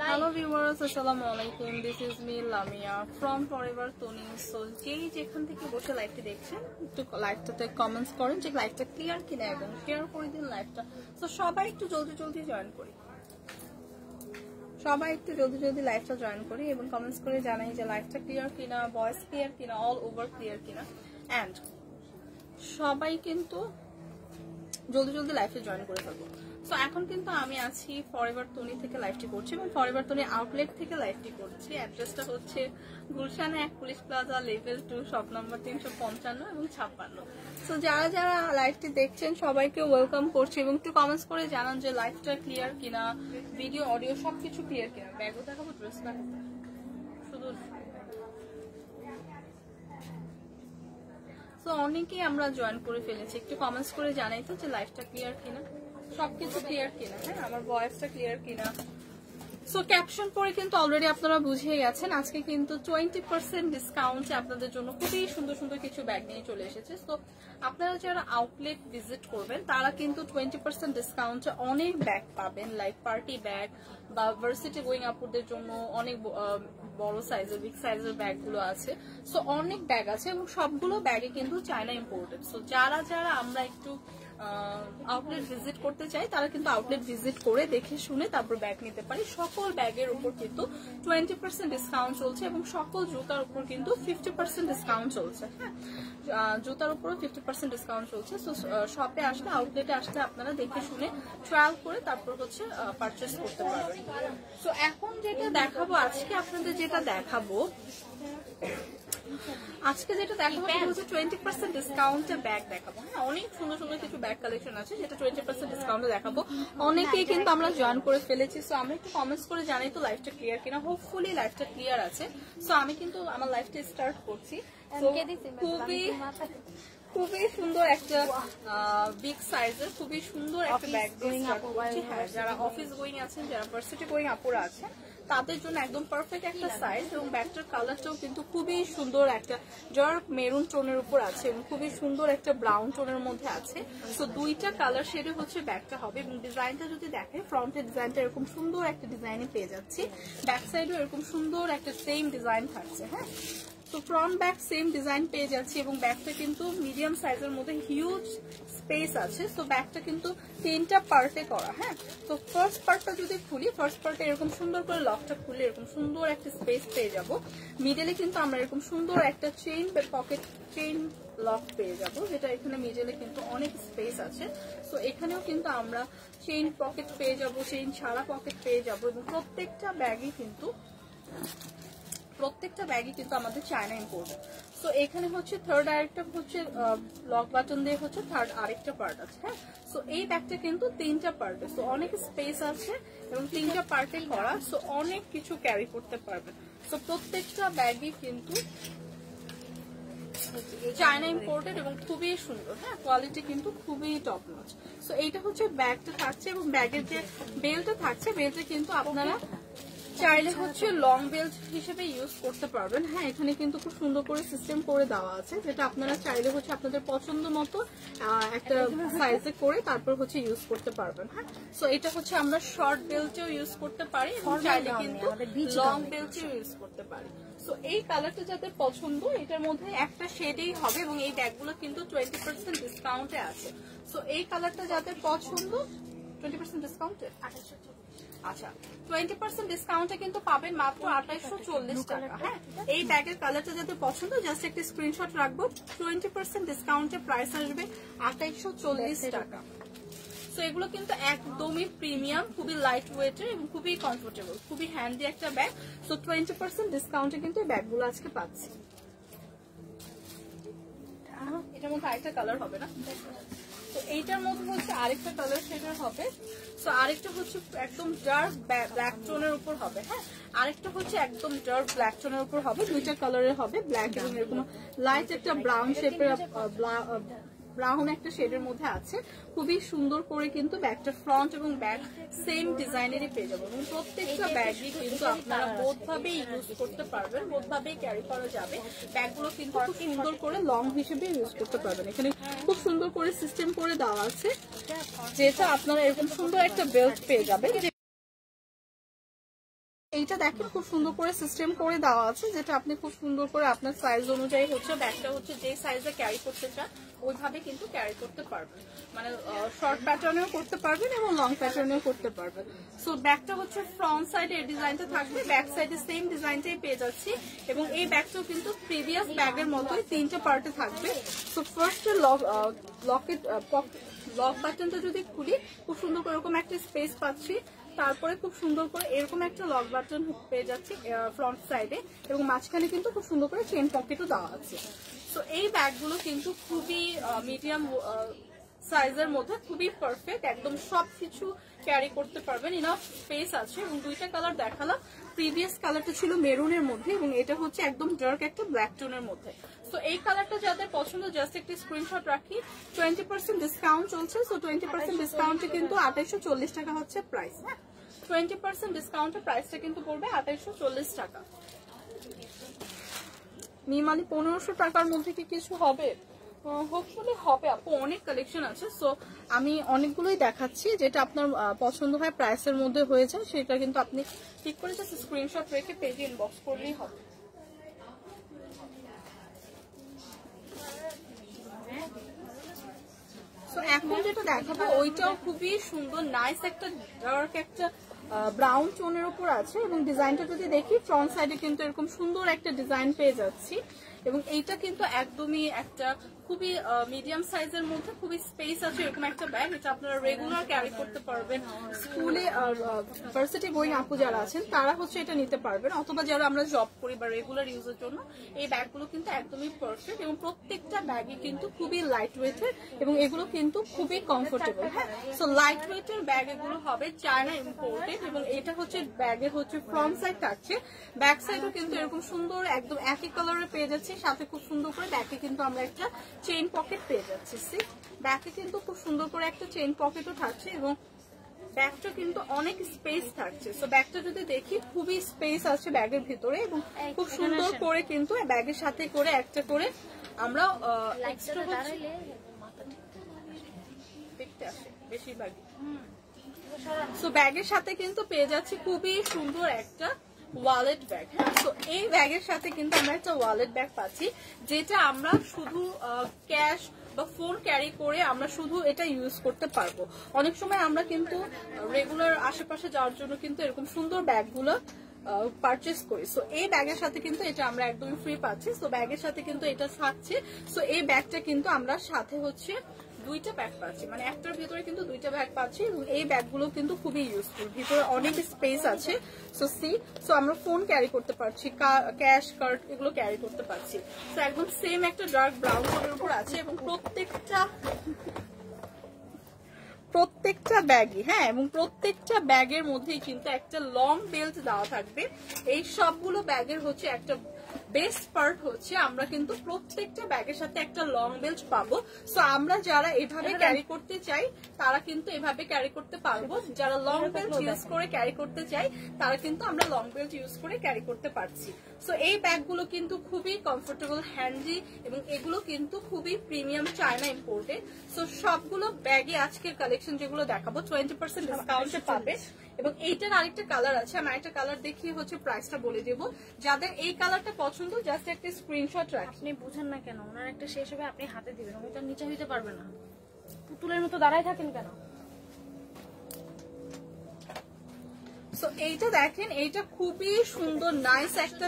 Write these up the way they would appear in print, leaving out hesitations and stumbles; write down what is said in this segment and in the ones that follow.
Hello viewers, assalamu alaikum. This is me Lamia from Forever Tony. So যেই যেখান থেকে বসে লাইভটি দেখছেন একটু লাইভটাতে কমেন্টস করেন যে লাইভটা ক্লিয়ার কিনা এবং শেয়ার করে দিন লাইভটা। সো সবাই একটু জলদি জয়েন করি, সবাই একটু জলদি লাইভটা জয়েন করি এবং কমেন্টস করে জানাই যে লাইভটা ক্লিয়ার কিনা, ভয়েস ক্লিয়ার কিনা, অল ওভার ক্লিয়ার কিনা। এন্ড সবাই কিন্তু জলদি লাইভে জয়েন করে ফেলবো। সো এখন কিন্তু আমি আছি ফরএভার তনি থেকে লাইভটি করছি এবং ফরএভার তনি আউটলেট থেকে লাইভটি করছি। অ্যাড্রেসটা হচ্ছে গুলশানে 1 police plaza level 2 shop number 355 এবং 56। সো যারা লাইভটি দেখছেন সবাইকে ওয়েলকাম করছি এবং একটু কমেন্টস করে জানান যে লাইভটা ক্লিয়ার কিনা, ভিডিও অডিও সবকিছু ক্লিয়ার কিনা। ব্যাগও দেখাবো, ড্রেস দেখাবো, শুধু সো অনেকেই আমরা জয়েন করে ফেলেছি। একটু কমেন্টস করে জানাই তো যে লাইভটা ক্লিয়ার কিনা, সবকিছু ক্লিয়ার কিনা, হ্যাঁ আমার ভয়েসটা ক্লিয়ার কিনা। সো ক্যাপশন পরে কিন্তু অলরেডি আপনারা বুঝিয়ে গেছেন আজকে কিন্তু 20% ডিসকাউন্টে আপনাদের জন্য খুবই সুন্দর কিছু ব্যাগ নিয়ে চলে এসেছে। সো আপনারা যারা আউটলেট ভিজিট করবেন তারা কিন্তু 20% ডিসকাউন্টে অনেক ব্যাগ পাবেন, লাইক পার্টি ব্যাগ বা ভার্সিটি গোয়িং আপুদের জন্য অনেক বড় সাইজের বিগ সাইজের ব্যাগগুলো আছে। সো অনেক ব্যাগ আছে এবং সবগুলো ব্যাগে কিন্তু চায়না ইম্পোর্টেড। সো যারা আমরা একটু আউটলেট ভিজিট করতে চাই তারা কিন্তু আউটলেট ভিজিট করে দেখে শুনে তারপর ব্যাগ নিতে পারি। সকল ব্যাগের উপর কিন্তু 20% ডিসকাউন্ট চলছে এবং সকল জুতার উপর কিন্তু 50% ডিসকাউন্ট চলছে। হ্যাঁ, জুতার উপরও 50% ডিসকাউন্ট চলছে। সো শপে আসলে, আউটলেটে আসলে আপনারা দেখে শুনে ট্রায়াল করে তারপর হচ্ছে পারচেস করতে পারবেন। সো এখন যেটা দেখাবো, আজকে আপনাদের যেটা দেখাবো হচ্ছে 20% ডিসকাউন্টে ব্যাগ দেখাবো। হ্যাঁ, অনেক সুন্দর কিছু ব্যাগ কালেকশন আছে যেটা 20% ডিসকাউন্টে দেখাবো। অনেকেই কিন্তু আমরা জয়েন করে ফেলেছি। সো আমরা একটু কমেন্টস করে জানাই তো লাইভটা ক্লিয়ার কিনা। হোপফুলি লাইভটা ক্লিয়ার আছে। সো আমি কিন্তু আমার লাইভটা স্টার্ট করছি। খুবই সুন্দর একটা বিগ সাইজের খুবই সুন্দর একটা ব্যাগ দিয়ে স্টার্ট করছি। হ্যাঁ, যারা অফিস গোয়িং আছেন, যারা ভার্সিটি গোয়িং আপুরা আছেন তাদের জন্য একদম পারফেক্ট একটা সাইজ এবং ব্যাগটার কালারটাও কিন্তু খুবই সুন্দর, একটা ডার্ক মেরুন টোনের উপর আছে এবং খুবই সুন্দর একটা ব্রাউন টোনের মধ্যে আছে। সো দুইটা কালার শেডে হচ্ছে ব্যাগটা হবে এবং ডিজাইনটা যদি দেখেন ফ্রন্টের ডিজাইনটা এরকম সুন্দর একটা ডিজাইনে পেয়ে যাচ্ছি, ব্যাক সাইডেও এরকম সুন্দর একটা সেম ডিজাইন থাকছে। হ্যাঁ, তো ফ্রন্ট ব্যাক সেম ডিজাইন পেয়ে যাচ্ছি এবং ব্যাগটা কিন্তু মিডিয়াম সাইজের মধ্যে হিউজ স্পেস আছে। সো ব্যাগটা কিন্তু 3টা পার্টে করা। হ্যাঁ, তো ফার্স্ট পার্টটা যদি খুলি, ফার্স্ট পার্টে এরকম সুন্দর করে লকটা খুলে এরকম সুন্দর একটা স্পেস পেয়ে যাব। মিডলে কিন্তু আমরা এরকম সুন্দর একটা পকেট চেইন লক পেয়ে যাব, যেটা এখানে মিডলে কিন্তু অনেক স্পেস আছে। সো এখানেও কিন্তু আমরা চেইন পকেট পেয়ে যাব, চেইন ছাড়া পকেট পেয়ে যাব এবং প্রত্যেকটা ব্যাগই কিন্তু আমাদের চায়না ইম্পোর্টেড। সো এখানে হচ্ছে থার্ড আরেকটা হচ্ছে লক বাটন দিয়ে হচ্ছে থার্ড আরেকটা পার্ট আছে। হ্যাঁ, সো এই ব্যাগটা কিন্তু 3টা পার্টে, সো অনেক স্পেস আছে এবং 3টা পার্টে করা। সো অনেক কিছু ক্যারি করতে পারবেন। সো প্রত্যেকটা ব্যাগই কিন্তু চায়না ইম্পোর্টেড এবং খুবই সুন্দর। হ্যাঁ, কোয়ালিটি কিন্তু খুবই টপ নচ। সো এইটা হচ্ছে ব্যাগটা থাকছে এবং ব্যাগের যে বেল্টটা থাকছে, বেল্টে কিন্তু আপনারা চাইলে হচ্ছে লং বেল্ট হিসেবে ইউজ করতে পারবেন। হ্যাঁ, এখানে কিন্তু খুব সুন্দর করে সিস্টেম করে দেওয়া আছে, যেটা আপনারা চাইলে হচ্ছে আপনাদের পছন্দ মতো একটা সাইজে করে তারপর হচ্ছে ইউজ করতে পারবেন। হ্যাঁ, সো এটা হচ্ছে আমরা শর্ট বেল্টেও ইউজ করতে পারি এবং চাইলে কিন্তু লং বেল্টেও ইউজ করতে পারি। সো এই কালারটা যাদের পছন্দ, এটার মধ্যে একটা শেডেই হবে এবং এই ব্যাগগুলো কিন্তু 20% ডিসকাউন্টে আছে। সো এই কালারটা যাদের পছন্দ 20% ডিসকাউন্টে, আচ্ছা 20% ডিসকাউন্টে কিন্তু পাবেন মাত্র 2840 টাকা। হ্যাঁ, এই ব্যাগের কালারটা যাদের পছন্দ জাস্ট একটা স্ক্রিনশট রাখবো। 20% ডিসকাউন্টে প্রাইস আসবে 2840 টাকা। সো এগুলো কিন্তু একদমই প্রিমিয়াম, খুবই লাইট ওয়েটের এবং খুবই কমফোর্টেবল, খুবই হ্যান্ডি একটা ব্যাগ। সো 20% ডিসকাউন্টে কিন্তু এই ব্যাগগুলো আজকে পাচ্ছি। এটার মধ্যে আরেকটা কালার হবে না, তো এইটার মধ্যে হচ্ছে আরেকটা কালার শেডের হবে। সো আরেকটা হচ্ছে একদম ডার্ক ব্ল্যাক টোনের উপর হবে। হ্যাঁ, আরেকটা হচ্ছে একদম ডার্ক ব্ল্যাক টোনের উপর হবে। দুইটা কালারের হবে, ব্ল্যাক এবং এরকম লাইট একটা ব্রাউন শেপের ব্রাউন একটা শেডের মধ্যে আছে। খুবই সুন্দর করে কিন্তু ব্যাগটা ফ্রন্ট এবং ব্যাক সেম ডিজাইনেরই পেয়ে যাবো এবং প্রত্যেকটা ব্যাগই কিন্তু আপনারা বোধভাবে ইউজ করতে পারবেন, বোধভাবেই ক্যারি করা যাবে। ব্যাগগুলো কিন্তু খুব সুন্দর করে লং হিসেবে ইউজ করতে পারবেন। এখানে খুব সুন্দর করে সিস্টেম করে দেওয়া আছে, যেটা আপনারা এরকম সুন্দর একটা বেল্ট পেয়ে যাবেন। এইটা দেখেন খুব সুন্দর করে সিস্টেম করে দেওয়া আছে, যেটা আপনি খুব সুন্দর করে আপনার সাইজ অনুযায়ী হচ্ছে ব্যাগটা হচ্ছে যে সাইজে ক্যারি করতে চান ওইভাবে কিন্তু ক্যারি করতে পারবেন, মানে শর্ট প্যাটার্নেও করতে পারবেন এবং লং প্যাটার্নেও করতে পারবেন। সো ব্যাগটা হচ্ছে ফ্রন্ট সাইডে এই ডিজাইনটা থাকবে, ব্যাক সাইডে সেম ডিজাইনটাই পেয়ে যাচ্ছি এবং এই ব্যাগটাও কিন্তু প্রিভিয়াস ব্যাগের মতোই 3টে পার্টে থাকবে। সো ফার্স্টে লক বাটনটা যদি খুলি খুব সুন্দর করে এরকম একটা স্পেস পাচ্ছি, তারপরে খুব সুন্দর করে এরকম একটা লক বাটন পেয়ে যাচ্ছি ফ্রন্ট সাইডে এবং মাঝখানে কিন্তু খুব সুন্দর করে চেন পকেটও দেওয়া আছে। তো এই ব্যাগগুলো কিন্তু খুবই মিডিয়াম সাইজের মধ্যে খুবই পারফেক্ট, একদম সবকিছু ক্যারি করতে পারবেন, ইনাফ স্পেস আছে। এবং দুইটা কালার দেখালাম, প্রিভিয়াস কালারটা ছিল মেরুনের মধ্যে এবং এটা হচ্ছে একদম ডার্ক একটা ব্ল্যাক টোনের মধ্যে। তো এই কালারটা যাদের পছন্দ জাস্ট একটা স্ক্রিনশট রাখি, 20% ডিসকাউন্ট চলছে। সো 20% ডিসকাউন্টে কিন্তু 2840 টাকা হচ্ছে প্রাইস। হ্যাঁ, 20% ডিসকাউন্টের প্রাইসটা কিন্তু পড়বে 2840 টাকা। মিমালি 1500 টাকার মধ্যে কি কিছু হবে? হোপফুলি হবে আপু, অনেক কালেকশন আছে। সো আমি অনেকগুলোই দেখাচ্ছি, যেটা আপনার পছন্দ হয় প্রাইসের মধ্যে হয়ে যায় সেটা কিন্তু আপনি ঠিক করে জাস্ট স্ক্রিনশট রেখে পেজে ইনবক্স করলেই হবে। সো এখন যেটা দেখাবো ওইটাও খুবই সুন্দর, নাইস একটা ডার্ক একটা ব্রাউন টোনের উপর আছে এবং ডিজাইনটা যদি দেখি ফ্রন্ট সাইডে কিন্তু এরকম সুন্দর একটা ডিজাইন পেয়ে যাচ্ছি এবং এইটা কিন্তু একদমই একটা খুবই মিডিয়াম সাইজের মধ্যে খুবই স্পেস আছে এরকম একটা ব্যাগ, এটা আপনারা রেগুলার ক্যারি করতে পারবেন। স্কুলে ভার্সিটি গোয়িং আপু যারা আছেন তারা হচ্ছে এটা নিতে পারবেন, অথবা যারা আমরা জব করি বা রেগুলার ইউজের জন্য এই ব্যাগগুলো কিন্তু একদমই পারফেক্ট এবং প্রত্যেকটা ব্যাগই কিন্তু খুবই লাইট ওয়েটের এবং এগুলো কিন্তু খুবই কমফোর্টেবল। হ্যাঁ, সো লাইট ওয়েটের ব্যাগ এগুলো হবে, চায়না ইম্পোর্টেড এবং এটা হচ্ছে ব্যাগের হচ্ছে ফ্রন্ট সাইড থাকছে, ব্যাক সাইডও কিন্তু এরকম সুন্দর একদম একই কালারে পেয়ে যাচ্ছে, সাথে খুব সুন্দর করে ব্যাকে কিন্তু আমরা একটা চেইন পকেট পেয়ে যাচ্ছি। ব্যাকে কিন্তু খুব সুন্দর করে একটা চেইন পকেটও থাকছে এবং ব্যাগটা কিন্তু অনেক স্পেস থাকছে। সো ব্যাগটা যদি দেখি খুবই স্পেস আছে ব্যাগের ভিতরে এবং খুব সুন্দর করে কিন্তু ব্যাগের সাথে করে একটা করে আমরা দেখতে আসে বেশিরভাগই। সো ব্যাগের সাথে কিন্তু পেয়ে যাচ্ছি খুবই সুন্দর একটা ওয়ালেট ব্যাগ। হ্যাঁ, তো এই ব্যাগের সাথে কিন্তু আমরা একটা ওয়ালেট ব্যাগ পাচ্ছি, যেটা আমরা শুধু ক্যাশ বা ফোন ক্যারি করে আমরা শুধু এটা ইউজ করতে পারবো। অনেক সময় আমরা কিন্তু রেগুলার আশেপাশে যাওয়ার জন্য কিন্তু এরকম সুন্দর ব্যাগগুলো পারচেস করি। সো এই ব্যাগের সাথে কিন্তু এটা আমরা একদমই ফ্রি পাচ্ছি। সো ব্যাগের সাথে কিন্তু এটা থাকছে। সো এই ব্যাগটা কিন্তু আমরা সাথে হচ্ছে দুইটা ব্যাগ পাচ্ছি, মানে একটার ভিতরে কিন্তু দুইটা ব্যাগ পাচ্ছি এবং এই ব্যাগগুলো কিন্তু খুবই ইউজফুল, ভিতরে অনেক স্পেস আছে। সো আমরা ফোন ক্যারি করতে পারছি, ক্যাশ কার্ড এগুলো ক্যারি করতে পারছি। তো একদম সেম একটা ডার্ক ব্রাউন কালারের উপর আছে এবং প্রত্যেকটা ব্যাগই, হ্যাঁ, এবং প্রত্যেকটা ব্যাগের মধ্যেই কিন্তু একটা লং বেল্ট দেওয়া থাকবে। এই সবগুলো ব্যাগের হচ্ছে একটা বেস্ট পার্ট হচ্ছে আমরা কিন্তু প্রত্যেকটা ব্যাগের সাথে একটা লং বেল্ট পাবো। সো আমরা যারা এভাবে ক্যারি করতে চাই তারা কিন্তু এভাবে ক্যারি করতে পারবো, যারা লং বেল্ট ইউজ করে ক্যারি করতে চাই তারা কিন্তু আমরা লং বেল্ট ইউজ করে ক্যারি করতে পারছি। সো এই ব্যাগগুলো কিন্তু খুবই কমফোর্টেবল, হ্যান্ডি এবং এগুলো কিন্তু খুবই প্রিমিয়াম চায়না ইম্পোর্টেড। সো সবগুলো ব্যাগে আজকের কালেকশন যেগুলো দেখাবো 20% ডিসকাউন্টে পাবে এবং এইটার আরেকটা কালার আছে, আমি আরেকটা কালার দেখিয়ে হচ্ছে প্রাইসটা বলে দেবো। যাদের এই কালারটা পছন্দ জাস্ট একটা স্ক্রিনশট রাখি। আপনি বুঝেন না কেন, ওনার একটা শেষ হবে আপনি হাতে দিবেন, ওইটা নিচে হইতে পারবে না, পুতুলের মতো দাঁড়ায় থাকেন কেন? সো এইটা দেখেন, এইটা খুবই সুন্দর নাইস একটা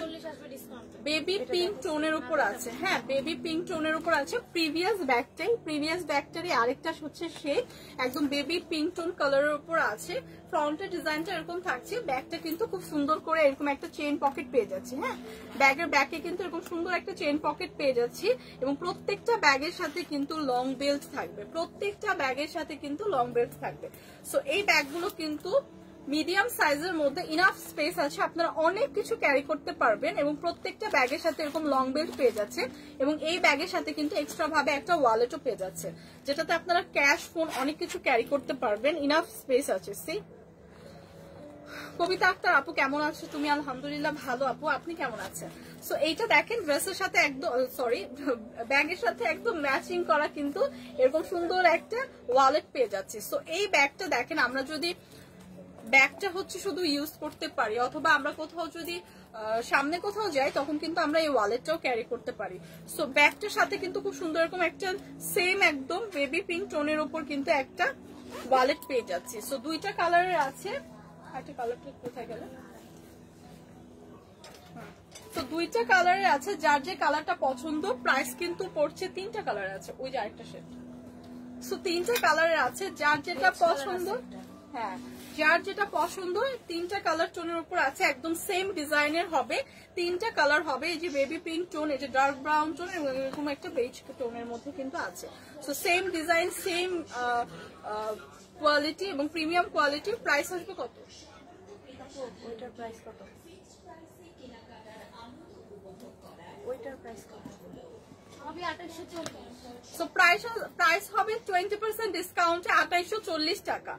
বেবি পিঙ্ক টোনের উপর আছে। হ্যাঁ, বেবি পিঙ্ক টোনের উপর আছে। প্রিভিয়াস ব্যাগটারই আরেকটা হচ্ছে শেড, একদম বেবি পিঙ্ক টোন কালারের উপর আছে। ফ্রন্টের ডিজাইনটা এরকম থাকছে, ব্যাগটা কিন্তু খুব সুন্দর করে এরকম একটা চেইন পকেট পেয়ে যাচ্ছে। হ্যাঁ, ব্যাগের ব্যাকে কিন্তু এরকম সুন্দর একটা চেইন পকেট পেয়ে যাচ্ছি এবং প্রত্যেকটা ব্যাগের সাথে কিন্তু লং বেল্ট থাকবে, সো এই ব্যাগগুলো কিন্তু মিডিয়াম সাইজের মধ্যে ইনাফ স্পেস আছে, আপনারা অনেক কিছু ক্যারি করতে পারবেন এবং প্রত্যেকটা ব্যাগের সাথে এরকম লং বেল্ট পেয়ে যাচ্ছে এবং এই ব্যাগের সাথে কিন্তু এক্সট্রা ভাবে একটা ওয়ালেটও পেয়ে যাচ্ছে, যেটাতে আপনারা ক্যাশ ফোন অনেক কিছু ক্যারি করতে পারবেন, ইনাফ স্পেস আছে। কবিতা আক্তার আপু কেমন আছো তুমি? আলহামদুলিল্লাহ ভালো আপু, আপনি কেমন আছেন? সো এইটা দেখেন ড্রেসের সাথে একদম ব্যাগের সাথে একদম ম্যাচিং করা কিন্তু এরকম সুন্দর একটা ওয়ালেট পেয়ে যাচ্ছে। সো এই ব্যাগটা দেখেন আমরা যদি ব্যাগটা হচ্ছে শুধু ইউজ করতে পারি, অথবা আমরা কোথাও যদি সামনে কোথাও যাই তখন কিন্তু আমরা এই ওয়ালেটটাও ক্যারি করতে পারি। সো ব্যাগটার সাথে কিন্তু খুব সুন্দর এরকম একটা সেম একদম বেবি পিঙ্ক টোনের উপর কিন্তু একটা ওয়ালেট পেয়ে যাচ্ছি। সো দুইটা কালারের আছে, একটা কালারটা কোথায় গেল, তো দুইটা কালারের আছে, যার যে কালারটা পছন্দ। প্রাইস কিন্তু পড়ছে, তিনটা কালার আছে, ওই যে আরেকটা সেট। সো তিনটা কালারের আছে, যার যেটা পছন্দ, হ্যাঁ যার যেটা পছন্দ তিনটা কালার টোনের উপর আছে, একদম সেম ডিজাইনের হবে, তিনটা কালার হবে। এই যে বেবি পিঙ্ক টোন, এই যে ডার্ক ব্রাউন টোন এবং এরকম একটা বেজ টোনের মধ্যে কিন্তু আছে। So same design, same quality এবং প্রিমিয়াম কোয়ালিটি। প্রাইস আসবে কত? ওইটার প্রাইস কত? ওইটার প্রাইস কত? আমি 2840। সো প্রাইস হবে 20% ডিসকাউন্টে 2840 টাকা।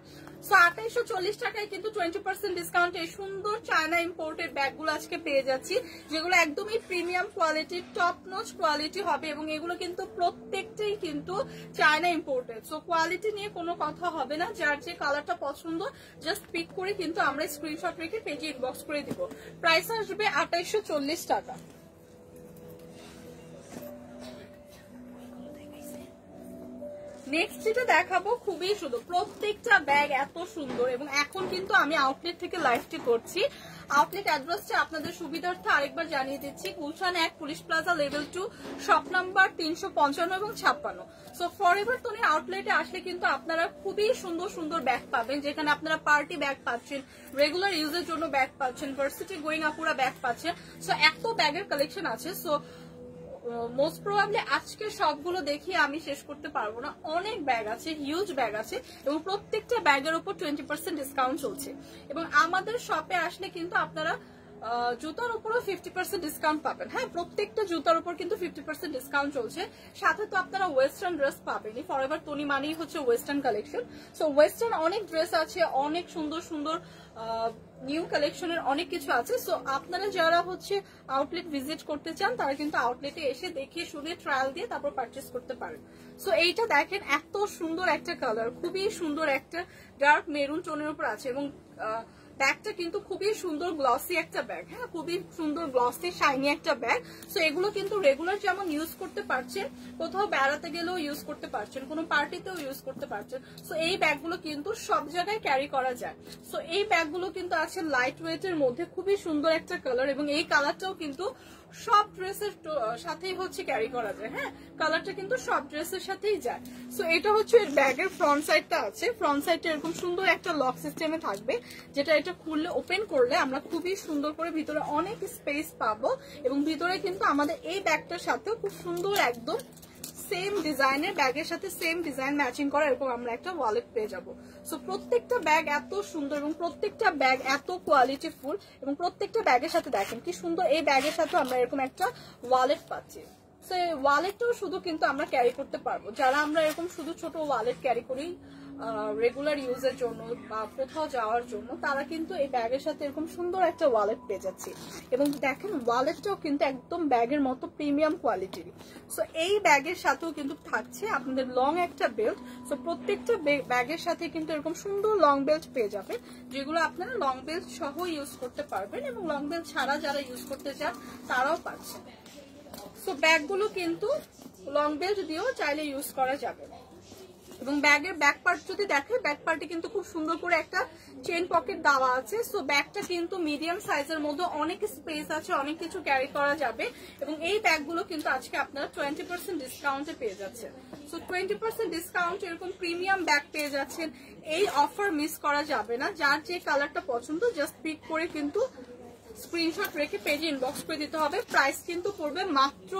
সো 2840 টাকায় কিন্তু 20% ডিসকাউন্টে এই সুন্দর চায়না ইম্পোর্টেড ব্যাগগুলো আজকে পেয়ে যাচ্ছি, যেগুলো একদমই প্রিমিয়াম কোয়ালিটির, টপ নচ কোয়ালিটি হবে এবং এগুলো কিন্তু প্রত্যেকটাই কিন্তু চায়না ইম্পোর্টেড। সো কোয়ালিটি নিয়ে কোনো কথা হবে না, যার যে কালারটা পছন্দ জাস্ট পিক করে কিন্তু আমরা স্ক্রিনশট রেখে পেজে ইনবক্স করে দিব। প্রাইস আসবে 2840 টাকা। নেক্সট যেটা দেখাবো খুবই সুন্দর, প্রত্যেকটা ব্যাগ এত সুন্দর, এবং এখন কিন্তু আমি আউটলেট থেকে লাইভটি করছি। আউটলেট অ্যাড্রেসটা আপনাদের সুবিধার্থে আরেকবার জানিয়ে দিচ্ছি, Gulshan 1 police plaza level 2 shop number 355 এবং 56। সো ফরএভার তনির আউটলেটে আসলে কিন্তু আপনারা খুবই সুন্দর সুন্দর ব্যাগ পাবেন, যেখানে আপনারা পার্টি ব্যাগ পাচ্ছেন, রেগুলার ইউজের জন্য ব্যাগ পাচ্ছেন, ভার্সিটি গোয়িং আপুরা ব্যাগ পাচ্ছেন। সো এত ব্যাগের কালেকশন আছে। সো মোস্ট প্রবাবলি আজকে সবগুলো দেখিয়ে আমি শেষ করতে পারবো না, অনেক ব্যাগ আছে, হিউজ ব্যাগ আছে, এবং প্রত্যেকটা ব্যাগের উপর 20% ডিসকাউন্ট চলছে। এবং আমাদের শপে আসলে কিন্তু আপনারা জুতার উপরও 50% ডিসকাউন্ট পাবেন। হ্যাঁ, প্রত্যেকটা জুতার উপর কিন্তু 50% ডিসকাউন্ট চলছে। সাথে তো আপনারা ওয়েস্টার্ন ড্রেস পাবেনই, ফরএভার তনি মানেই হচ্ছে ওয়েস্টার্ন কালেকশন। সো ওয়েস্টার্ন অনেক ড্রেস আছে, অনেক সুন্দর সুন্দর নিউ কালেকশনের অনেক কিছু আছে। সো আপনারা যারা হচ্ছে আউটলেট ভিজিট করতে চান তারা কিন্তু আউটলেটে এসে দেখে শুনে ট্রায়াল দিয়ে তারপর পারচেস করতে পারেন। সো এইটা দেখেন, এত সুন্দর একটা কালার, খুবই সুন্দর একটা ডার্ক মেরুন টোনের উপর আছে, এবং ব্যাগটা কিন্তু খুবই সুন্দর গ্লসি একটা ব্যাগ। হ্যাঁ, খুবই সুন্দর গ্লসি শাইনি একটা ব্যাগ। সো এগুলো কিন্তু রেগুলার যেমন ইউজ করতে পারছেন, কোথাও বেড়াতে গেলেও ইউজ করতে পারছেন, কোনো পার্টিতেও ইউজ করতে পারছেন। সো এই ব্যাগগুলো কিন্তু সব জায়গায় ক্যারি করা যায়। সো এই ব্যাগগুলো কিন্তু আছে লাইট ওয়েটের মধ্যে, খুবই সুন্দর একটা কালার, এবং এই কালারটাও কিন্তু সব ড্রেসের সাথেই হচ্ছে ক্যারি করা যায়। হ্যাঁ, কালারটা কিন্তু সব ড্রেসের সাথেই যায়। সো এটা হচ্ছে এর ব্যাগের ফ্রন্ট সাইডটা আছে, ফ্রন্ট সাইডটা এরকম সুন্দর একটা লক সিস্টেমে থাকবে, যেটা এটা খুললে ওপেন করলে আমরা খুবই সুন্দর করে ভিতরে অনেক স্পেস পাবো, এবং ভিতরে কিন্তু আমাদের এই ব্যাগটার সাথেও খুব সুন্দর একদম সেম ডিজাইনের ব্যাগের সাথে সেম ডিজাইন ম্যাচিং করা এরকম আমরা একটা ওয়ালেট পেয়ে যাবো। সো প্রত্যেকটা ব্যাগ এত সুন্দর, এবং প্রত্যেকটা ব্যাগ এত কোয়ালিটি ফুল, এবং প্রত্যেকটা ব্যাগের সাথে দেখেন কি সুন্দর, এই ব্যাগের সাথে আমরা এরকম একটা ওয়ালেট পাচ্ছি। সো এই ওয়ালেটটাও শুধু কিন্তু আমরা ক্যারি করতে পারবো, যারা আমরা এরকম শুধু ছোট ওয়ালেট ক্যারি করি রেগুলার ইউজের জন্য বা কোথাও যাওয়ার জন্য, তারা কিন্তু এই ব্যাগের সাথে এরকম সুন্দর একটা ওয়ালেট পেয়ে যাচ্ছে। এবং দেখেন ওয়ালেটটাও কিন্তু একদম ব্যাগের মতো প্রিমিয়াম কোয়ালিটির। সো এই ব্যাগের সাথেও কিন্তু থাকছে আপনাদের লং একটা বেল্ট। সো প্রত্যেকটা ব্যাগের সাথে কিন্তু এরকম সুন্দর লং বেল্ট পেয়ে যাবেন, যেগুলো আপনারা লং বেল্ট সহ ইউজ করতে পারবেন, এবং লং বেল্ট ছাড়া যারা ইউজ করতে চান তারাও পাচ্ছেন। সো ব্যাগগুলো কিন্তু লং বেল্ট দিয়েও চাইলে ইউজ করা যাবে। এবং ব্যাগের ব্যাক পার্ট যদি দেখে, ব্যাক পার্টে কিন্তু খুব সুন্দর করে একটা চেন পকেট দেওয়া আছে। সো ব্যাগটা কিন্তু মিডিয়াম সাইজের মধ্যে, অনেক স্পেস আছে, অনেক কিছু ক্যারি করা যাবে। এবং এই ব্যাগগুলো কিন্তু আজকে আপনারা 20% ডিসকাউন্টে পেয়ে যাচ্ছেন। সো 20% ডিসকাউন্ট এরকম প্রিমিয়াম ব্যাগ পেয়ে যাচ্ছেন। এই অফার মিস করা যাবে না। যার যে কালারটা পছন্দ জাস্ট পিক করে কিন্তু স্ক্রিনশট রেখে পেজে ইনবক্স করে দিতে হবে। প্রাইস কিন্তু পড়বে মাত্র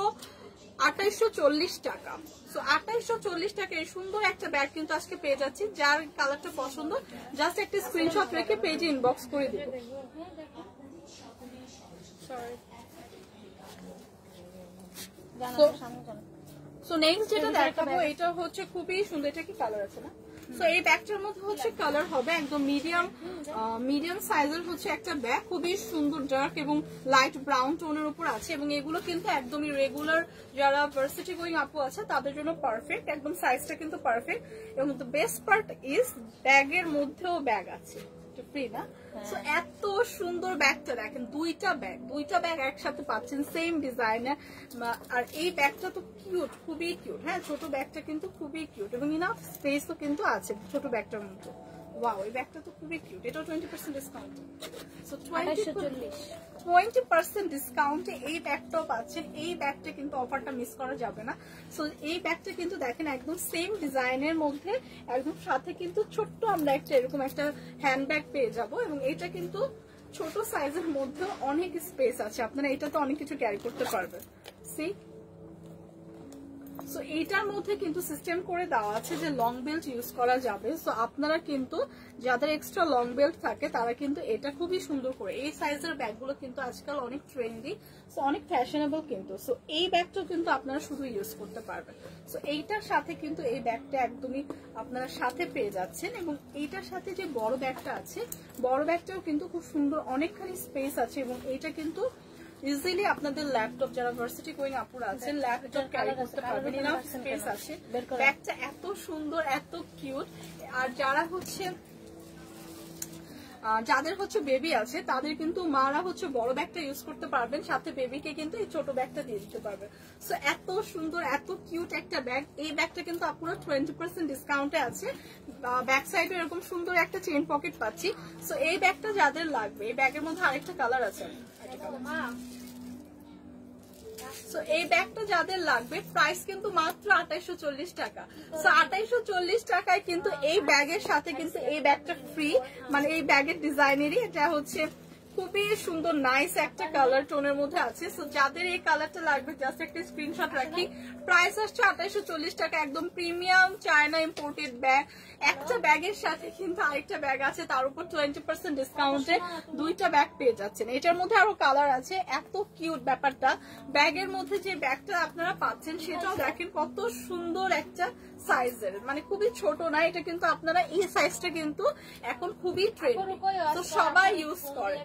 2840 টাকা। সো 2840 টাকা এই সুন্দর একটা ব্যাগ কিন্তু আজকে পেয়ে যাচ্ছি। যার কালারটা পছন্দ জাস্ট একটা স্ক্রিনশট রেখে পেজে ইনবক্স করে দিব। সো নেক্সট যেটা দেখাবো এটা হচ্ছে খুবই সুন্দর, এটা কি কালার আছে না? সো এই ব্যাগটার মধ্যে হচ্ছে কালার হবে একদম মিডিয়াম সাইজের হচ্ছে একটা ব্যাগ, খুবই সুন্দর ডার্ক এবং লাইট ব্রাউন টোনের উপর আছে। এবং এগুলো কিন্তু একদমই রেগুলার যারা ভার্সিটি গোয়িং আপু আছে তাদের জন্য পারফেক্ট, একদম সাইজটা কিন্তু পারফেক্ট। এবং দ্য বেস্ট পার্ট ইজ ব্যাগের মধ্যেও ব্যাগ আছে। একটা ফ্রি না। সো এত সুন্দর ব্যাগটা দেখেন, দুইটা ব্যাগ একসাথে পাচ্ছেন সেম ডিজাইনের। আর এই ব্যাগটা তো কিউট, খুবই কিউট। হ্যাঁ, ছোট ব্যাগটা কিন্তু খুবই কিউট এবং ইনাফ স্পেসও কিন্তু আছে ছোট ব্যাগটার মধ্যে। ওয়াও, এই ব্যাগটা তো খুবই কিউট। এটাও 20% ডিসকাউন্ট। সো 20% ডিসকাউন্টে এই ব্যাগটাও পাচ্ছেন। এই ব্যাগটা কিন্তু অফারটা মিস করা যাবে না। সো এই ব্যাগটা কিন্তু দেখেন একদম সেম ডিজাইনের মধ্যে, একদম সাথে কিন্তু ছোট্ট আমরা একটা এরকম একটা হ্যান্ড ব্যাগ পেয়ে যাব এবং এটা কিন্তু ছোট সাইজের মধ্যে অনেক স্পেস আছে, আপনারা এটা তো অনেক কিছু ক্যারি করতে পারবেন। সি, সো এইটার মধ্যে কিন্তু সিস্টেম করে দেওয়া আছে যে লং বেল্ট ইউজ করা যাবে। সো আপনারা কিন্তু যাদের এক্সট্রা লং বেল্ট থাকে তারা কিন্তু এটা খুবই সুন্দর করে, এই সাইজের ব্যাগগুলো কিন্তু আজকাল অনেক ট্রেন্ডি, সো অনেক ফ্যাশনেবল কিন্তু। সো এই ব্যাগটাও কিন্তু আপনারা শুধু ইউজ করতে পারবেন। সো এইটার সাথে কিন্তু এই ব্যাগটা একদমই আপনারা সাথে পেয়ে যাচ্ছেন এবং এইটার সাথে যে বড় ব্যাগটা আছে, বড় ব্যাগটাও কিন্তু খুব সুন্দর, অনেকখানি স্পেস আছে এবং এইটা কিন্তু ইজিলি আপনাদের ল্যাপটপ, যারা ভার্সিটি গোয়িং আপুরা আছেন, ল্যাপটপ ক্যারি করতে পারবেন, ইনাফ স্পেস আছে। ব্যাগটা এত সুন্দর, এত কিউট। আর যারা হচ্ছে যাদের হচ্ছে বেবি আছে তাদের কিন্তু মারা হচ্ছে বড় ব্যাগটা ইউজ করতে পারবেন, সাথে বেবিকে কিন্তু এই ছোট ব্যাগটা দিয়ে দিতে পারবেন। সো এত সুন্দর, এত কিউট একটা ব্যাগ। এই ব্যাগটা কিন্তু আপনারা 20% ডিসকাউন্টে আছে। ব্যাক সাইডে এরকম সুন্দর একটা চেইন পকেট পাচ্ছি। সো এই ব্যাগটা যাদের লাগবে, এই ব্যাগের মধ্যে আরেকটা কালার আছে। সো এই ব্যাগটা যাদের লাগবে, প্রাইস কিন্তু মাত্র 2840 টাকা। সো 2840 টাকায় কিন্তু এই ব্যাগের সাথে কিন্তু এই ব্যাগটা ফ্রি, মানে এই ব্যাগের ডিজাইনেরই এটা হচ্ছে খুবই সুন্দর নাইস একটা কালার টোনের মধ্যে আছে। সো যাদের এই কালারটা লাগবে জাস্ট একটা স্ক্রিনশট রাখি। প্রাইস আসছে 2840 টাকা, একদম প্রিমিয়াম চায়না ইম্পোর্টেড ব্যাগ। একটা ব্যাগের সাথে কিন্তু আরেকটা ব্যাগ আছে, তার উপর 20% ডিসকাউন্টে দুইটা ব্যাগ পেয়ে যাচ্ছেন। এটার মধ্যে আরো কালার আছে। এত কিউট ব্যাপারটা। ব্যাগের মধ্যে যে ব্যাগটা আপনারা পাচ্ছেন সেটাও দেখেন কত সুন্দর একটা সাইজের, মানে খুবই ছোট না এটা, কিন্তু আপনারা এই সাইজটা কিন্তু এখন খুবই ট্রেন্ডি, তো সবাই ইউজ করে।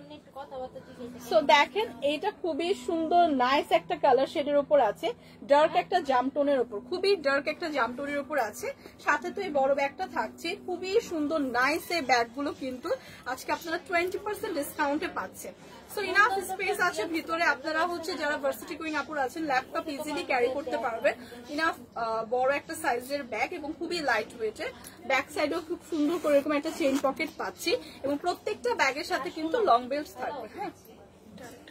সো দেখেন এইটা খুবই সুন্দর নাইস একটা কালার শেডের উপর আছে, ডার্ক একটা জাম টোনের উপর, খুবই ডার্ক একটা জাম টোনের উপর আছে। সাথে তো এই বড় ব্যাগটা থাকছে, খুবই সুন্দর নাইস। এই ব্যাগগুলো কিন্তু আজকে আপনারা 20% ডিসকাউন্টে পাচ্ছেন। সো ইনাফ স্পেস আছে ভিতরে, আপনারা হচ্ছে যারা ভার্সিটি গোয়িং আপুরা আছেন ল্যাপটপ ইজিলি ক্যারি করতে পারবেন। ইনাফ বড় একটা সাইজের ব্যাগ এবং খুবই লাইট ওয়েটের। ব্যাক সাইডেও খুব সুন্দর করে এরকম একটা চেইন পকেট পাচ্ছি এবং প্রত্যেকটা ব্যাগের সাথে কিন্তু লং বেল্ট থাকবে। হ্যাঁ,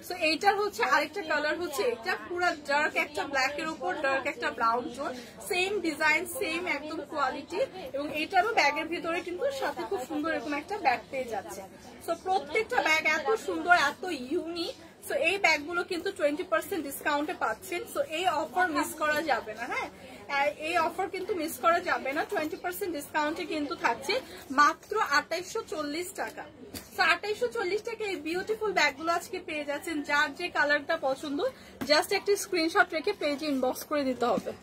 সো এইটার হচ্ছে আরেকটা কালার হচ্ছে এটা পুরো ডার্ক একটা ব্ল্যাক এর উপর ডার্ক একটা brown tone, same design, same একদম কোয়ালিটি এবং এইটারও ব্যাগের ভিতরে কিন্তু সাথে খুব সুন্দর এরকম একটা ব্যাগ পেয়ে যাচ্ছে। সো প্রত্যেকটা ব্যাগ এত সুন্দর, এত ইউনিক। সো এই ব্যাগগুলো কিন্তু 20% ডিসকাউন্টে পাচ্ছেন। সো এই অফার মিস করা যাবে না। হ্যাঁ, এই অফার কিন্তু মিস করা যাবে না। 20% ডিসকাউন্টে কিন্তু থাকছে মাত্র 2840 টাকা। তো 2840 টাকা এই বিউটিফুল ব্যাগগুলো আজকে পেয়ে যাচ্ছেন। যার যে কালারটা পছন্দ জাস্ট একটা স্ক্রিনশট রেখে পেজে ইনবক্স করে দিতে হবে।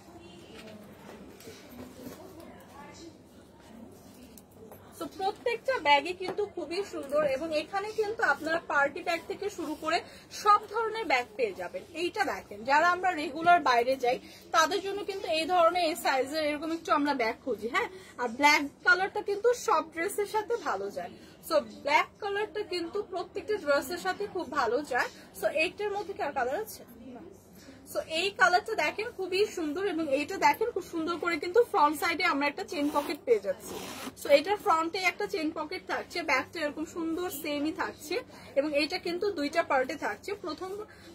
তো প্রত্যেকটা ব্যাগই কিন্তু খুবই সুন্দর এবং এখানে কিন্তু আপনারা পার্টি ব্যাগ থেকে শুরু করে সব ধরনের ব্যাগ পেয়ে যাবেন। এইটা দেখেন, যারা আমরা রেগুলার বাইরে যাই তাদের জন্য কিন্তু এই ধরনের এই সাইজের এরকম একটু আমরা ব্যাগ খুঁজি। হ্যাঁ, আর ব্ল্যাক কালারটা কিন্তু সব ড্রেসের সাথে ভালো যায়। সো ব্ল্যাক কালারটা কিন্তু প্রত্যেকটা ড্রেসের সাথে খুব ভালো যায়। সো এইটার মধ্যে কি আর কালার আছে? সো এই কালারটা দেখেন খুবই সুন্দর এবং এইটা দেখেন খুব সুন্দর করে কিন্তু ফ্রন্ট সাইডে আমরা একটা চেইন পকেট পেয়ে যাচ্ছি। সো এটার ফ্রন্টে একটা চেইন পকেট থাকছে, ব্যাকটা এরকম সুন্দর সেমই থাকছে এবং এইটা কিন্তু দুইটা পার্টে থাকছে।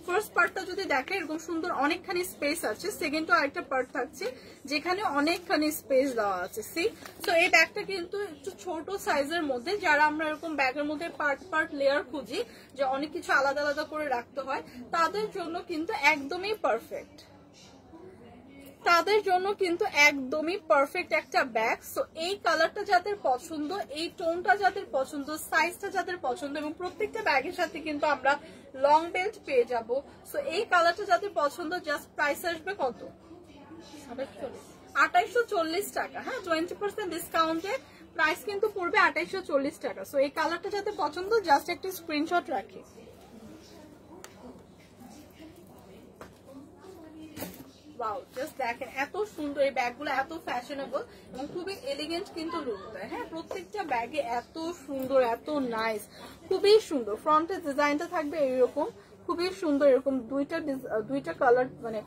ফার্স্ট পার্টটা যদি দেখে এরকম সুন্দর অনেকখানি স্পেস আছে, সেকেন্ডও আরেকটা পার্ট থাকছে যেখানে অনেকখানি স্পেস দেওয়া আছে। সি, সো এই ব্যাগটা কিন্তু একটু ছোট সাইজের মধ্যে, যারা আমরা এরকম ব্যাগের মধ্যে পার্ট লেয়ার খুঁজি যে অনেক কিছু আলাদা আলাদা করে রাখতে হয়, তাদের জন্য কিন্তু একদমই পারফেক্ট, তাদের জন্য কিন্তু একদমই পারফেক্ট একটা ব্যাগ। সো এই কালারটা যাদের পছন্দ, এই টোনটা যাদের পছন্দ, সাইজটা যাদের পছন্দ এবং প্রত্যেকটা ব্যাগের সাথে কিন্তু আমরা লং বেল্ট পেয়ে যাব। সো এই কালারটা যাদের পছন্দ জাস্ট প্রাইস আসবে কত? 2840 টাকা। হ্যাঁ, 20% ডিসকাউন্টে প্রাইস কিন্তু পড়বে 2840 টাকা। সো এই কালারটা যাদের পছন্দ জাস্ট একটা স্ক্রিনশট রাখি। ওয়াও, জাস্ট দেখেন এত সুন্দর এই ব্যাগগুলো, এত ফ্যাশনেবল এবং খুবই এলিগেন্ট কিন্তু লুক দেয়। হ্যাঁ, প্রত্যেকটা ব্যাগে এত সুন্দর, এত নাইস, খুবই সুন্দর। ফ্রন্টের ডিজাইনটা থাকবে এইরকম, খুবই সুন্দর, এরকম দুইটা কালার, মানে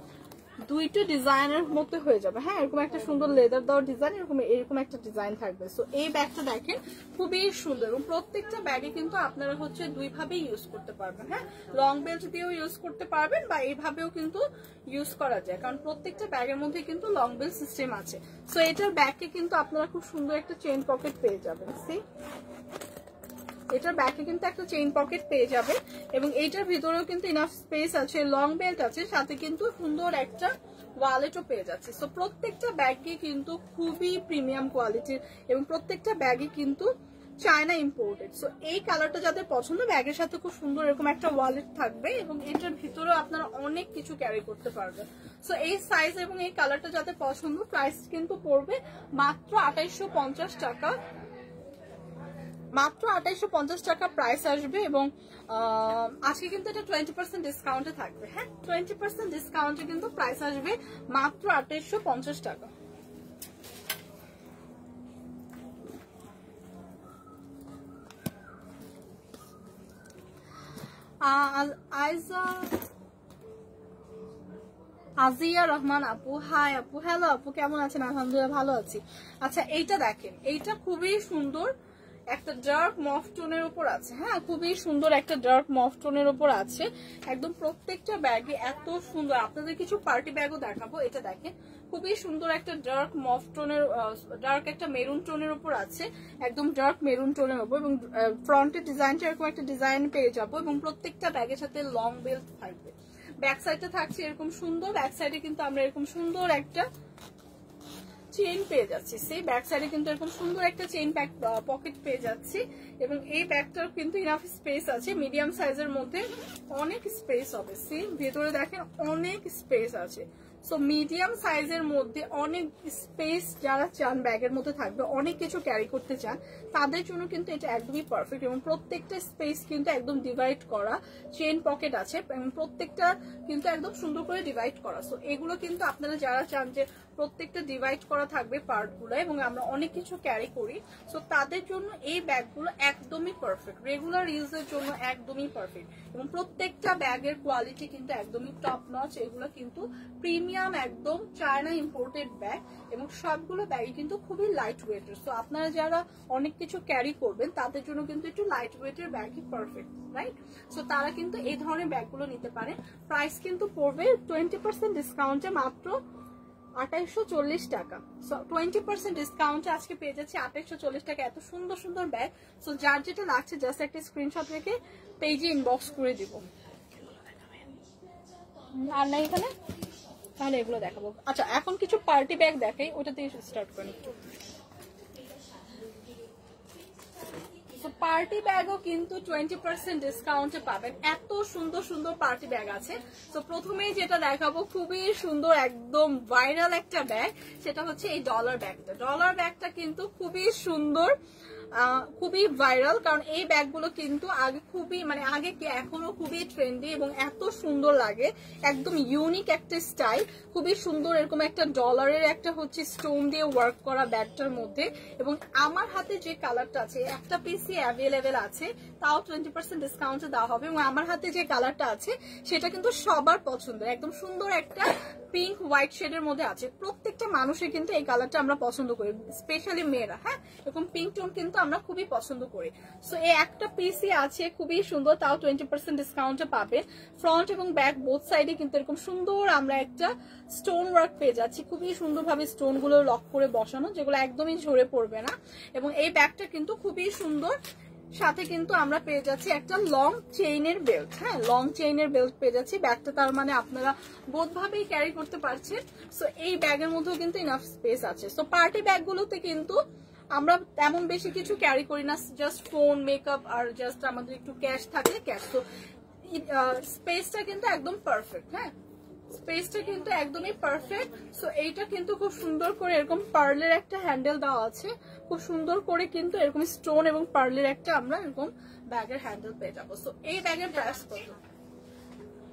দুইটা ডিজাইনের মধ্যে হয়ে যাবে। হ্যাঁ, এরকম একটা সুন্দর লেদার দেওয়ার ডিজাইন, এরকম একটা ডিজাইন থাকবে। সো এই ব্যাগটা দেখেন খুবই সুন্দর এবং প্রত্যেকটা ব্যাগে কিন্তু আপনারা হচ্ছে দুইভাবেই ইউজ করতে পারবেন। হ্যাঁ, লং বেল্ট দিয়েও ইউজ করতে পারবেন বা এইভাবেও কিন্তু ইউজ করা যায়, কারণ প্রত্যেকটা ব্যাগের মধ্যে কিন্তু লং বেল্ট সিস্টেম আছে। সো এটার ব্যাগে কিন্তু আপনারা খুব সুন্দর একটা চেইন পকেট পেয়ে যাবেন। সি, এটার ব্যাকে কিন্তু একটা চেইন পকেট পেয়ে যাবে এবং এইটার ভিতরেও কিন্তু ইনাফ স্পেস আছে, লং বেল্ট আছে, সাথে কিন্তু সুন্দর একটা ওয়ালেটও পেয়ে যাচ্ছে। সো প্রত্যেকটা ব্যাগে কিন্তু খুবই প্রিমিয়াম কোয়ালিটির এবং প্রত্যেকটা ব্যাগে কিন্তু চায়না ইম্পোর্টেড। সো এই কালারটা যাদের পছন্দ, ব্যাগের সাথে খুব সুন্দর এরকম একটা ওয়ালেট থাকবে এবং এটার ভিতরেও আপনারা অনেক কিছু ক্যারি করতে পারবেন। সো এই সাইজ এবং এই কালারটা যাদের পছন্দ, প্রাইস কিন্তু পড়বে মাত্র 2850 টাকা। মাত্র 2850 টাকা প্রাইস আসবে এবং আজকে কিন্তু এটা 20% ডিসকাউন্টে থাকবে। হ্যাঁ, 20% ডিসকাউন্টে কিন্তু প্রাইস আসবে মাত্র 2850 টাকা। আজিয়া রহমান আপু, হাই আপু, হ্যালো আপু, কেমন আছেন? আলহামদুলিল্লাহ ভালো আছি। আচ্ছা, এইটা দেখেন, এইটা খুবই সুন্দর একটা ডার্ক মফ টোনের উপর আছে। হ্যাঁ, খুবই সুন্দর একটা ডার্ক মফ টোনের উপর আছে। একদম প্রত্যেকটা ব্যাগে এত সুন্দর। আপনাদের কিছু পার্টি ব্যাগও দেখাবো। এটা দেখেন, খুবই সুন্দর একটা ডার্ক মফ টোনের, ডার্ক একটা মেরুন টোনের উপর আছে, একদম ডার্ক মেরুন টোনের উপর এবং ফ্রন্টের ডিজাইনটা এরকম একটা ডিজাইন পেয়ে যাবো এবং প্রত্যেকটা ব্যাগের সাথে লং বেল্ট থাকবে। ব্যাক সাইডটা থাকছে এরকম সুন্দর, ব্যাক সাইডে কিন্তু আমরা এরকম সুন্দর একটা চেইন পেয়ে যাচ্ছি। সেই ব্যাক সাইডে কিন্তু এরকম সুন্দর একটা চেইন পকেট পেয়ে যাচ্ছি এবং এই ব্যাগটার কিন্তু ইনাফ স্পেস আছে, মিডিয়াম সাইজের মধ্যে অনেক স্পেস হবে। সি, ভেতরে দেখেন অনেক স্পেস আছে। সো মিডিয়াম সাইজের মধ্যে অনেক স্পেস যারা চান ব্যাগের মধ্যে থাকবে, অনেক কিছু ক্যারি করতে চান, তাদের জন্য কিন্তু এটা একদমই পারফেক্ট এবং প্রত্যেকটা স্পেস কিন্তু একদম ডিভাইড করা, চেইন পকেট আছে এবং প্রত্যেকটা কিন্তু একদম সুন্দর করে ডিভাইড করা। সো এগুলো কিন্তু আপনারা যারা চান যে প্রত্যেকটা ডিভাইড করা থাকবে পার্টগুলো এবং আমরা অনেক কিছু ক্যারি করি, সো তাদের জন্য এই ব্যাগগুলো একদমই পারফেক্ট, রেগুলার ইউজের জন্য একদমই পারফেক্ট এবং প্রত্যেকটা ব্যাগের কোয়ালিটি কিন্তু একদমই টপ নচ। এগুলো কিন্তু প্রিমিয়াম, একদম চায়না ইম্পোর্টেড ব্যাগ এবং সবগুলো ব্যাগই কিন্তু খুবই লাইট ওয়েটের। সো আপনারা যারা অনেক কিছু ক্যারি করবেন, তাদের জন্য কিন্তু একটু লাইট ওয়েটের ব্যাগই পারফেক্ট, রাইট? সো তারা কিন্তু এই ধরনের ব্যাগগুলো নিতে পারে। প্রাইস কিন্তু পড়বে 20% ডিসকাউন্টে মাত্র 2840 টাকা। সো 20% ডিসকাউন্টে আজকে পেয়ে যাচ্ছে 2840 টাকা এত সুন্দর সুন্দর ব্যাগ। সো যার যেটা লাগছে জাস্ট একটা স্ক্রিনশট রেখে পেজে ইনবক্স করে দিব। আর নাই এখানে, তাহলে এগুলো দেখাবো। আচ্ছা, এখন কিছু পার্টি ব্যাগ দেখাই, ওটা দিয়ে স্টার্ট করি। পার্টি ব্যাগও কিন্তু 20% ডিসকাউন্টে পাবেন। এত সুন্দর সুন্দর পার্টি ব্যাগ আছে। তো প্রথমেই যেটা দেখাবো খুবই সুন্দর, একদম ভাইরাল একটা ব্যাগ, সেটা হচ্ছে এই ডলার ব্যাগটা। ডলার ব্যাগটা কিন্তু খুবই সুন্দর, খুবই ভাইরাল, কারণ এই ব্যাগগুলো কিন্তু আগে খুবই, মানে আগে কি এখনো খুবই ট্রেন্ডি এবং এত সুন্দর লাগে, একদম ইউনিক একটা স্টাইল, খুবই সুন্দর। এরকম একটা ডলারের একটা হচ্ছে স্টোন দিয়ে ওয়ার্ক করা ব্যাগটার মধ্যে এবং আমার হাতে যে কালারটা আছে, একটা পিসই অ্যাভেলেবেল আছে, তাও 20% ডিসকাউন্টে দেওয়া হবে এবং আমার হাতে যে কালারটা আছে সেটা কিন্তু সবার পছন্দের, একদম সুন্দর একটা পিঙ্ক হোয়াইট শেডের মধ্যে আছে। প্রত্যেকটা মানুষের কিন্তু এই কালারটা আমরা পছন্দ করি, স্পেশালি মেয়েরা। হ্যাঁ, এরকম পিঙ্ক টোন কিন্তু আমরা খুবই পছন্দ করি। সো এই একটা পিসই আছে, খুবই সুন্দর, তাও 20% ডিসকাউন্টে পাবে। ফ্রন্ট এবং ব্যাক বোথ সাইডে কিন্তু এরকম সুন্দর আমরা একটা স্টোন ওয়ার্ক পেয়ে যাচ্ছি, খুবই সুন্দরভাবে স্টোন গুলো লক করে বসানো, যেগুলো একদমই ঝরে পড়বে না। এবং এই ব্যাগটা কিন্তু খুবই সুন্দর, সাথে কিন্তু আমরা পেয়ে যাচ্ছি একটা লং চেইনের বেল্ট। হ্যাঁ, লং চেইনের বেল্ট পেয়ে যাচ্ছি ব্যাগটা, তার মানে আপনারা বোধ ভাবেই ক্যারি করতে পারছেন। সো এই ব্যাগের মধ্যেও কিন্তু ইনাফ স্পেস আছে। সো পার্টি ব্যাগগুলোতে কিন্তু আমরা তেমন বেশি কিছু ক্যারি করি না, জাস্ট ফোন, মেকআপ আর জাস্ট আমাদের একটু ক্যাশ থাকলে ক্যাশ। তো স্পেসটা কিন্তু একদম পারফেক্ট। হ্যাঁ, স্পেসটা কিন্তু একদমই পারফেক্ট। সো এইটা কিন্তু খুব সুন্দর করে এরকম পার্লের একটা হ্যান্ডেল দেওয়া আছে, খুব সুন্দর করে কিন্তু এরকম স্টোন এবং পার্লের একটা আমরা এরকম ব্যাগের হ্যান্ডেল পেয়ে যাবো। সো এই ব্যাগের প্রাইস কত?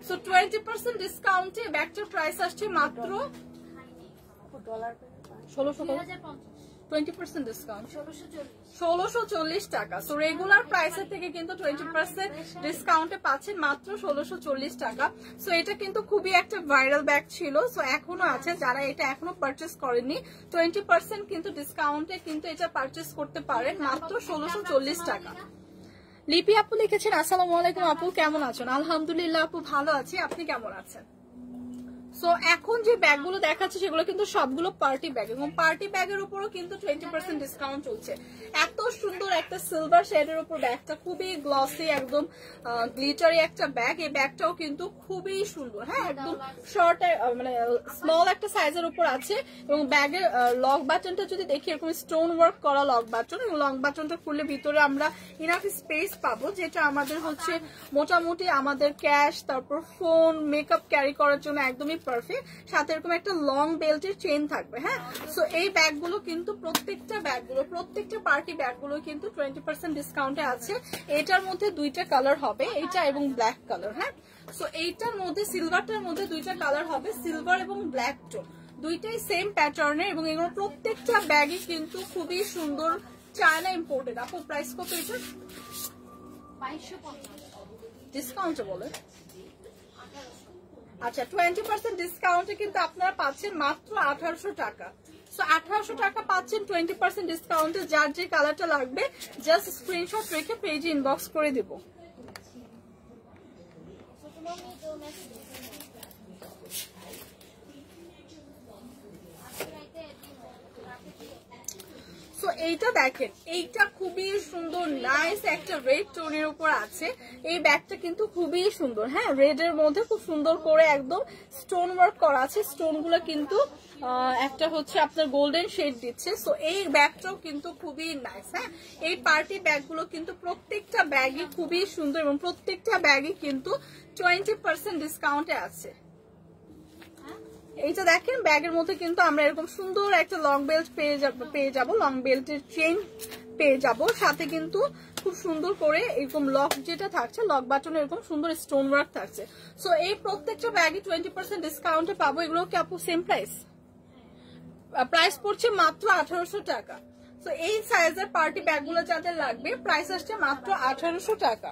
সো 20% ডিসকাউন্টে ব্যাগটার প্রাইস আসছে মাত্র 1650 20% ডিসকাউন্ট 1640 টাকা। সো রেগুলার প্রাইসের থেকে কিন্তু 20% ডিসকাউন্টে পাচ্ছেন মাত্র 1640 টাকা। সো এটা কিন্তু খুবই একটা ভাইরাল ব্যাগ ছিল, সো এখনো আছে, যারা এটা এখনো পারচেজ করেননি 20% কিন্তু ডিসকাউন্টে কিন্তু এটা পারচেজ করতে পারেন মাত্র 1640 টাকা। লিপি আপু লিখেছেন আসসালামু আলাইকুম আপু, কেমন আছেন? আলহামদুলিল্লাহ আপু ভালো আছি, আপনি কেমন আছেন? সো এখন যে ব্যাগগুলো দেখাচ্ছে সেগুলো কিন্তু সবগুলো পার্টি ব্যাগ, এবং পার্টি ব্যাগের উপরও কিন্তু 20% ডিসকাউন্ট চলছে। এত সুন্দর একটা সিলভার শেডের উপর ব্যাগটা, খুবই গ্লসি, একদম গ্লিটারি একটা ব্যাগ। এই ব্যাগটাও কিন্তু খুবই সুন্দর, হ্যাঁ, একদম শর্ট মানে স্মল একটা সাইজের উপর আছে। এবং ব্যাগের লক বাটনটা যদি দেখি, এরকম স্টোন ওয়ার্ক করা লক বাটন, এবং লক বাটনটা খুললে ভিতরে আমরা ইনাফ স্পেস পাবো, যেটা আমাদের হচ্ছে মোটামুটি আমাদের ক্যাশ, তারপর ফোন, মেকআপ ক্যারি করার জন্য একদমই পারফেক্ট। সাথে এরকম একটা লং বেল্টের চেইন থাকবে, হ্যাঁ। সো এই ব্যাগগুলো কিন্তু প্রত্যেকটা পার্টি ব্যাগগুলো কিন্তু 20% ডিসকাউন্টে আছে। এটার মধ্যে দুইটা কালার হবে, এটা এবং ব্ল্যাক কালার, হ্যাঁ। সো এইটার মধ্যে সিলভারটার মধ্যে দুইটা কালার হবে, সিলভার এবং ব্ল্যাক টোন, দুইটাই সেম প্যাটার্নের, এবং এগুলো প্রত্যেকটা ব্যাগই কিন্তু খুবই সুন্দর, চায়না ইম্পোর্টেড। আপু প্রাইস কত এটা? 2250 ডিসকাউন্টে বলে। আচ্ছা 20% ডিসকাউন্টে কিন্তু আপনারা পাচ্ছেন মাত্র 1800 টাকা। সো 1800 টাকা পাচ্ছেন 20% ডিসকাউন্টে। যার যে কালারটা লাগবে জাস্ট স্ক্রিনশট রেখে পেজে ইনবক্স করে দেব। সো এইটা দেখেন, এইটা খুবই সুন্দর, নাইস একটা রেড টোনের উপর আছে। এই ব্যাগটা কিন্তু খুবই সুন্দর, হ্যাঁ, রেড এর মধ্যে খুব সুন্দর করে একদম স্টোন ওয়ার্ক করা আছে। স্টোন গুলো কিন্তু একটা হচ্ছে আপনার গোল্ডেন শেড দিচ্ছে। সো এই ব্যাগটাও কিন্তু খুবই নাইস, হ্যাঁ। এই পার্টি ব্যাগগুলো কিন্তু প্রত্যেকটা ব্যাগই খুবই সুন্দর, এবং প্রত্যেকটা ব্যাগই কিন্তু 20% ডিসকাউন্টে আছে। এইটা দেখেন, ব্যাগের মধ্যে কিন্তু আমরা এরকম সুন্দর একটা লং বেল্ট পেয়ে যাব, লং বেল্টের চেইন পেয়ে যাব। সাথে কিন্তু খুব সুন্দর করে এরকম লক যেটা থাকছে, লক বাটনে এরকম সুন্দর স্টোন ওয়ার্ক থাকছে। সো এই প্রত্যেকটা ব্যাগই 20% ডিসকাউন্টে পাবো। এগুলো কি আপু সেম প্রাইস পড়ছে মাত্র 1800 টাকা। সো এই সাইজের পার্টি ব্যাগগুলো যাদের লাগবে প্রাইস আসছে মাত্র 1800 টাকা।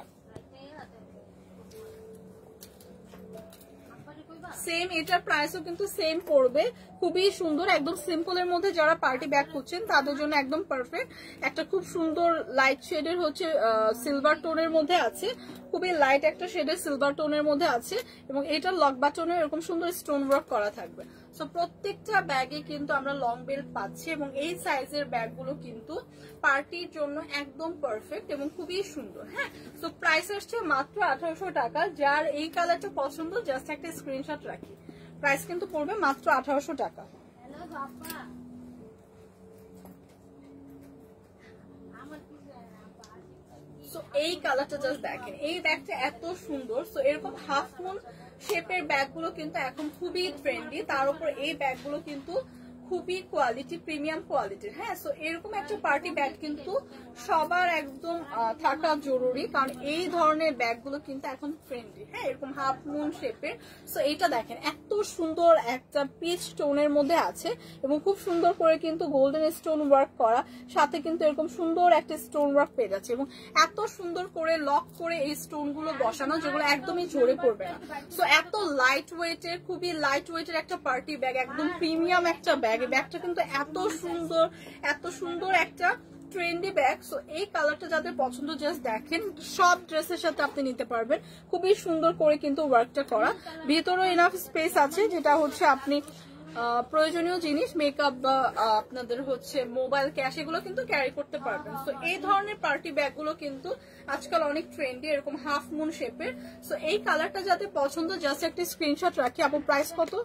সেম এটার প্রাইসও কিন্তু সেম পড়বে, খুবই সুন্দর, একদম সিম্পলের মধ্যে যারা পার্টি ব্যাগ খুঁজছেন তাদের জন্য একদম পারফেক্ট। একটা খুব সুন্দর লাইট শেডের হচ্ছে সিলভার টোনের মধ্যে আছে, খুবই লাইট একটা শেডের সিলভার টোনের মধ্যে আছে, এবং এটার লক বাটনে এরকম সুন্দর স্টোন ওয়ার্ক করা থাকবে। সো প্রত্যেকটা ব্যাগে কিন্তু আমরা লং বেল্ট পাচ্ছি, এবং এই সাইজের ব্যাগগুলো কিন্তু পার্টির জন্য একদম পারফেক্ট এবং খুবই সুন্দর, হ্যাঁ। সো প্রাইস আসছে মাত্র 1800 টাকা। যার এই কালারটা পছন্দ জাস্ট একটা স্ক্রিনশট রাখি, প্রাইস কিন্তু পড়বে মাত্র 1800 টাকা। সো এই কালারটা জাস্ট দেখেন, এই ব্যাগটা এত সুন্দর। সো এরকম হাফ মুন শেপের ব্যাগগুলো কিন্তু এখন খুবই ট্রেন্ডি, তার উপর এই ব্যাগগুলো কিন্তু খুবই কোয়ালিটি, প্রিমিয়াম কোয়ালিটির, হ্যাঁ। সো এরকম একটা পার্টি ব্যাগ কিন্তু সবার একদম থাকা জরুরি, কারণ এই ধরনের ব্যাগগুলো কিন্তু এখন ট্রেন্ডি, হ্যাঁ, এরকম হাফ মুন শেপের। সো এটা দেখেন, এত সুন্দর একটা পিচ টোনের মধ্যে আছে, এবং খুব সুন্দর করে কিন্তু গোল্ডেন স্টোন ওয়ার্ক করা, সাথে কিন্তু এরকম সুন্দর একটা স্টোন ওয়ার্ক পেয়ে যাচ্ছে, এবং এত সুন্দর করে লক করে এই স্টোন গুলো বসানো, যেগুলো একদমই ঝরে পড়বে না। সো এত লাইট ওয়েটের, খুবই লাইট ওয়েটের একটা পার্টি ব্যাগ, একদম প্রিমিয়াম একটা ব্যাগ। এই ব্যাগটা কিন্তু এত সুন্দর একটা ট্রেন্ডি ব্যাগ। সো এই কালারটা যাদের পছন্দ জাস্ট দেখেন, সব ড্রেসের সাথে আপনি নিতে পারবেন, খুবই সুন্দর করে কিন্তু ওয়ার্কটা করা। ভিতরে এনাফ স্পেস আছে, যেটা হচ্ছে আপনি প্রয়োজনীয় জিনিস, মেকআপ বা আপনাদের হচ্ছে মোবাইল, ক্যাশ, এগুলো কিন্তু ক্যারি করতে পারবেন। সো এই ধরনের পার্টি ব্যাগগুলো কিন্তু আজকাল অনেক ট্রেন্ডি, এরকম হাফ মুন শেপের। সো এই কালারটা যাদের পছন্দ জাস্ট একটা স্ক্রিনশট রাখি। আপু প্রাইস কত?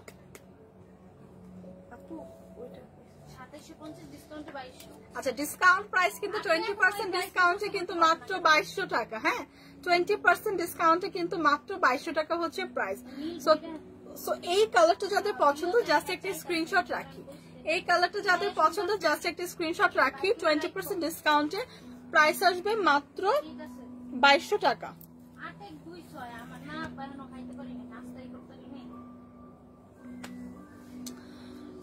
আচ্ছা ডিসকাউন্ট প্রাইস কিন্তু 20% ডিসকাউন্টে কিন্তু মাত্র 2200 টাকা, হ্যাঁ, 20% ডিসকাউন্টে কিন্তু মাত্র 2200 টাকা হচ্ছে প্রাইস। সো এই কালারটা যাদের পছন্দ জাস্ট একটা স্ক্রিনশট রাখি, এই কালারটা যাদের পছন্দ জাস্ট একটা স্ক্রিনশট রাখি। 20% ডিসকাউন্টে প্রাইস আসবে মাত্র 2200 টাকা।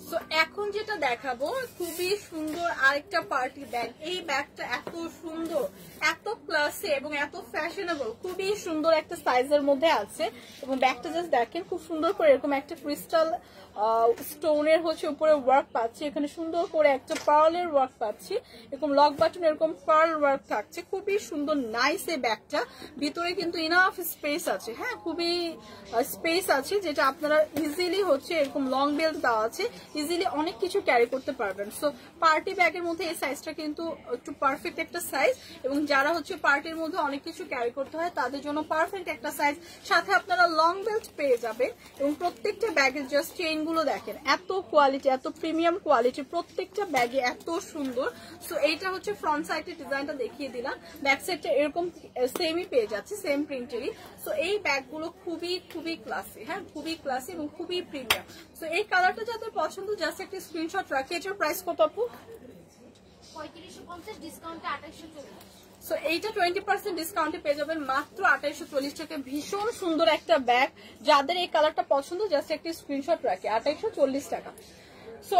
তো এখন যেটা দেখাবো খুবই সুন্দর আরেকটা পার্টি ব্যাগ। এই ব্যাগটা এত সুন্দর, এত ক্লাসি এবং এত ফ্যাশনেবল, খুবই সুন্দর একটা সাইজের মধ্যে আছে। এবং ব্যাগটা জাস্ট দেখেন, খুব সুন্দর করে এরকম একটা ক্রিস্টাল স্টোনের হচ্ছে উপরে ওয়ার্ক পাচ্ছি, এখানে সুন্দর করে একটা পার্লের ওয়ার্ক পাচ্ছি, এরকম লক বাটন এরকম পার্ল ওয়ার্ক থাকছে, খুবই সুন্দর নাইস এই ব্যাগটা। ভিতরে কিন্তু ইনাফ স্পেস আছে, হ্যাঁ খুবই স্পেস আছে, যেটা আপনারা ইজিলি হচ্ছে এরকম লং বেল্ট দেওয়া আছে, ইজিলি অনেক কিছু ক্যারি করতে পারবেন। সো পার্টি ব্যাগের মধ্যে এই সাইজটা কিন্তু একটু পারফেক্ট একটা সাইজ, এবং যারা হচ্ছে পার্টির মধ্যে অনেক কিছু ক্যারি করতে হয় তাদের জন্য পারফেক্ট একটা সাইজ। সাথে আপনারা লং বেল্ট পেয়ে যাবেন, এবং প্রত্যেকটা ব্যাগের জাস্ট চেইন গুলো দেখেন, এত কোয়ালিটি, এত প্রিমিয়াম কোয়ালিটি, প্রত্যেকটা ব্যাগে এত সুন্দর। সো এইটা হচ্ছে ফ্রন্ট সাইডের ডিজাইনটা দেখিয়ে দিলাম, ব্যাক সাইডটা এরকম সেমই পেয়ে যাচ্ছে, সেম প্রিন্টেরই। সো এই ব্যাগগুলো খুবই খুবই ক্লাসি, হ্যাঁ খুবই ক্লাসি এবং খুবই প্রিমিয়াম। সো এই কালারটা যাদের পছন্দ জাস্ট একটা স্ক্রিনশট রাখি। এটার প্রাইস কত আপু? 3550, ডিসকাউন্টে 2840। সো এইটা 20% ডিসকাউন্টে পেয়ে যাবেন মাত্র 2840 টাকা। ভীষণ সুন্দর একটা ব্যাগ, যাদের এই কালারটা পছন্দ জাস্ট একটা স্ক্রিনশট রাখি, 2840 টাকা। সো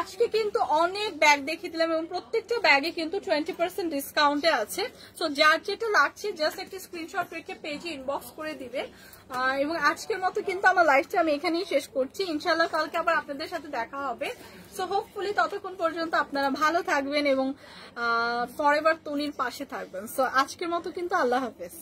আজকে কিন্তু অনেক ব্যাগ দেখিয়ে দিলাম, এবং প্রত্যেকটা ব্যাগে কিন্তু 20% ডিসকাউন্টে আছে। সো যার যেটা লাগছে জাস্ট একটা স্ক্রিনশট রেখে পেজে ইনবক্স করে দিবেন। এবং আজকের মতো কিন্তু আমার লাইফটা আমি এখানেই শেষ করছি, ইনশাল্লাহ কালকে আবার আপনাদের সাথে দেখা হবে। সো হোপফুলি ততক্ষণ পর্যন্ত আপনারা ভালো থাকবেন এবং ফরএভার তনির পাশে থাকবেন। সো আজকের মতো কিন্তু আল্লাহ হাফেজ।